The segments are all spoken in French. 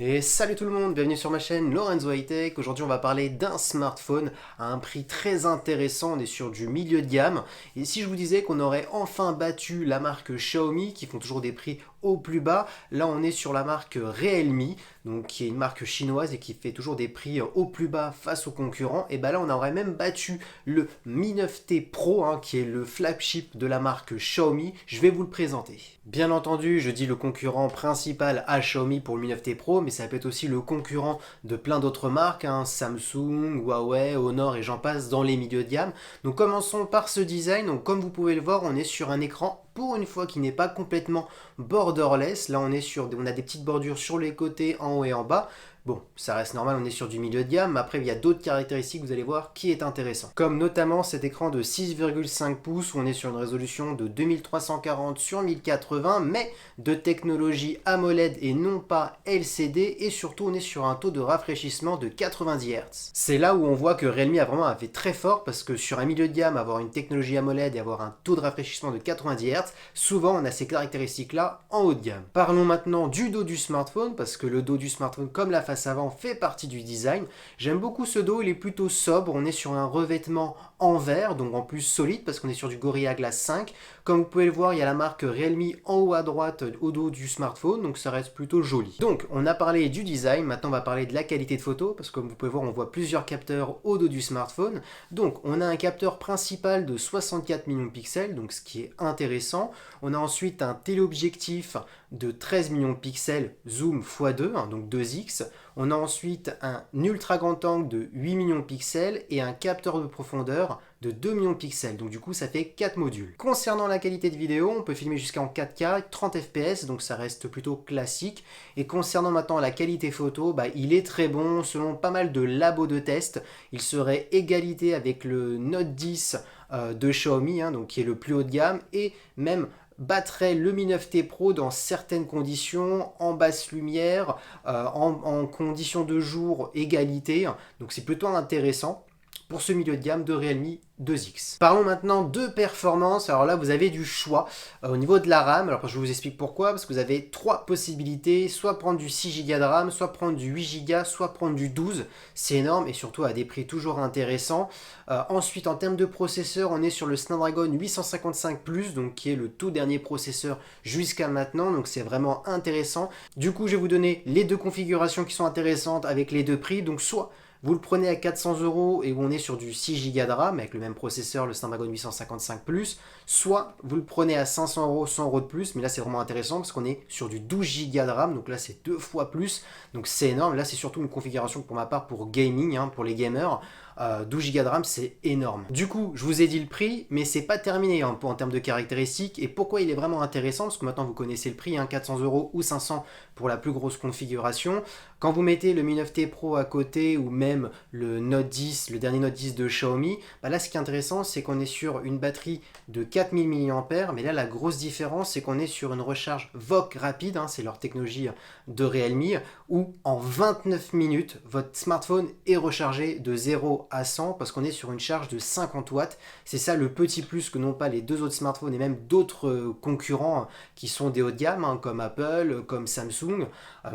Et salut tout le monde, bienvenue sur ma chaîne Lorenzo High Tech. Aujourd'hui on va parler d'un smartphone à un prix très intéressant, on est sur du milieu de gamme. Et si je vous disais qu'on aurait enfin battu la marque Xiaomi qui font toujours des prix au plus bas, là on est sur la marque Realme, donc qui est une marque chinoise et qui fait toujours des prix au plus bas face aux concurrents. Et bah là on aurait même battu le Mi 9T Pro qui est le flagship de la marque Xiaomi. Je vais vous le présenter. Bien entendu, je dis le concurrent principal à Xiaomi pour le Mi 9T Pro, mais ça peut être aussi le concurrent de plein d'autres marques, Samsung, Huawei, Honor et j'en passe dans les milieux de gamme. Donc commençons par ce design. Donc comme vous pouvez le voir, on est sur un écran pour une fois qui n'est pas complètement borderless. Là on a des petites bordures sur les côtés, en haut et en bas. Bon, ça reste normal, on est sur du milieu de gamme, mais après il y a d'autres caractéristiques, vous allez voir, qui est intéressant. Comme notamment cet écran de 6,5 pouces, où on est sur une résolution de 2340 sur 1080, mais de technologie AMOLED et non pas LCD, et surtout on est sur un taux de rafraîchissement de 90 Hz. C'est là où on voit que Realme a vraiment fait très fort, parce que sur un milieu de gamme, avoir une technologie AMOLED et avoir un taux de rafraîchissement de 90 Hz, souvent on a ces caractéristiques-là en haut de gamme. Parlons maintenant du dos du smartphone, parce que le dos du smartphone, comme la face avant, fait partie du design. J'aime beaucoup ce dos, il est plutôt sobre, on est sur un revêtement en verre, donc en plus solide parce qu'on est sur du Gorilla Glass 5. Comme vous pouvez le voir, il y a la marque Realme en haut à droite au dos du smartphone, donc ça reste plutôt joli. Donc on a parlé du design, maintenant on va parler de la qualité de photo, parce que comme vous pouvez voir, on voit plusieurs capteurs au dos du smartphone. Donc on a un capteur principal de 64 millions de pixels, donc ce qui est intéressant. On a ensuite un téléobjectif de 13 millions de pixels, zoom x2, donc 2x. On a ensuite un ultra grand angle de 8 millions de pixels et un capteur de profondeur de 2 millions de pixels. Donc du coup, ça fait 4 modules. Concernant la qualité de vidéo, on peut filmer jusqu'en 4K, 30 fps, donc ça reste plutôt classique. Et concernant maintenant la qualité photo, il est très bon. Selon pas mal de labos de test, il serait égalité avec le Note 10 de Xiaomi, donc qui est le plus haut de gamme, et même battrait le Mi 9T Pro dans certaines conditions, en basse lumière, en conditions de jour égalité. Donc c'est plutôt intéressant pour ce milieu de gamme de Realme 2X. Parlons maintenant de performance. Alors là, vous avez du choix au niveau de la RAM. Alors je vous explique pourquoi. Parce que vous avez trois possibilités. Soit prendre du 6 Go de RAM, soit prendre du 8 Go, soit prendre du 12. C'est énorme et surtout à des prix toujours intéressants. Ensuite, en termes de processeur, on est sur le Snapdragon 855+, donc qui est le tout dernier processeur jusqu'à maintenant. Donc c'est vraiment intéressant. Du coup, je vais vous donner les deux configurations qui sont intéressantes avec les deux prix. Donc soit vous le prenez à 400 € et où on est sur du 6 Go de RAM avec le même processeur, le Snapdragon 855+, soit vous le prenez à 500 €, 100 € de plus, mais là c'est vraiment intéressant parce qu'on est sur du 12 Go de RAM, donc là c'est 2 fois plus, donc c'est énorme. Là c'est surtout une configuration pour ma part pour gaming, pour les gamers. 12 Go de RAM, c'est énorme. Du coup, je vous ai dit le prix, mais c'est pas terminé en termes de caractéristiques. Et pourquoi il est vraiment intéressant? Parce que maintenant vous connaissez le prix, 400 € ou 500 pour la plus grosse configuration. Quand vous mettez le Mi 9T Pro à côté ou même le Note 10, le dernier Note 10 de Xiaomi, là ce qui est intéressant, c'est qu'on est sur une batterie de 4000 mAh, mais là la grosse différence, c'est qu'on est sur une recharge VOOC rapide, c'est leur technologie de Realme, où en 29 minutes, votre smartphone est rechargé de 0 à 100 parce qu'on est sur une charge de 50 watts. C'est ça le petit plus que n'ont pas les deux autres smartphones et même d'autres concurrents qui sont des hauts de gamme, comme Apple, comme Samsung.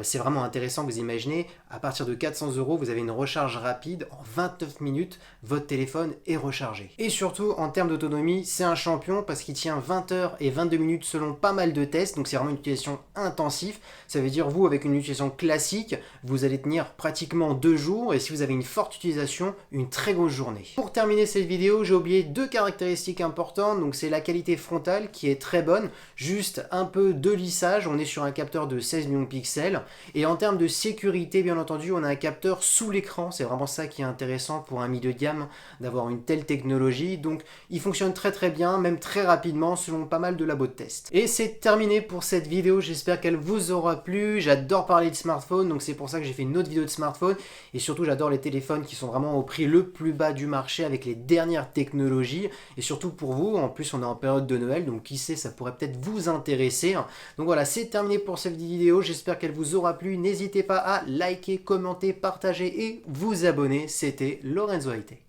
C'est vraiment intéressant, vous imaginez, à partir de 400 €, vous avez une recharge rapide, en 29 minutes, votre téléphone est rechargé. Et surtout, en termes d'autonomie, c'est un champion parce qu'il tient 20 heures et 22 minutes selon pas mal de tests, donc c'est vraiment une utilisation intensive. Ça veut dire, vous, avec une utilisation classique, vous allez tenir pratiquement 2 jours, et si vous avez une forte utilisation, une très grosse journée. Pour terminer cette vidéo, j'ai oublié deux caractéristiques importantes, donc c'est la qualité frontale qui est très bonne, juste un peu de lissage, on est sur un capteur de 16 millions de pixels, et en termes de sécurité, bien entendu, on a un capteur sous l'écran, c'est vraiment ça qui est intéressant pour un milieu de gamme, d'avoir une telle technologie, donc il fonctionne très très bien, même très rapidement, selon pas mal de labos de test. Et c'est terminé pour cette vidéo, j'espère qu'elle vous aura plu, j'adore parler de smartphone, donc c'est pour ça que j'ai fait une autre vidéo de smartphone, et surtout j'adore les téléphones qui sont vraiment au prix le plus bas du marché avec les dernières technologies, et surtout pour vous, en plus on est en période de Noël, donc qui sait, ça pourrait peut-être vous intéresser. Donc voilà, c'est terminé pour cette vidéo, j'espère qu'elle vous aura plu, n'hésitez pas à liker, commenter, partager et vous abonner, c'était Lorenzo High Tech.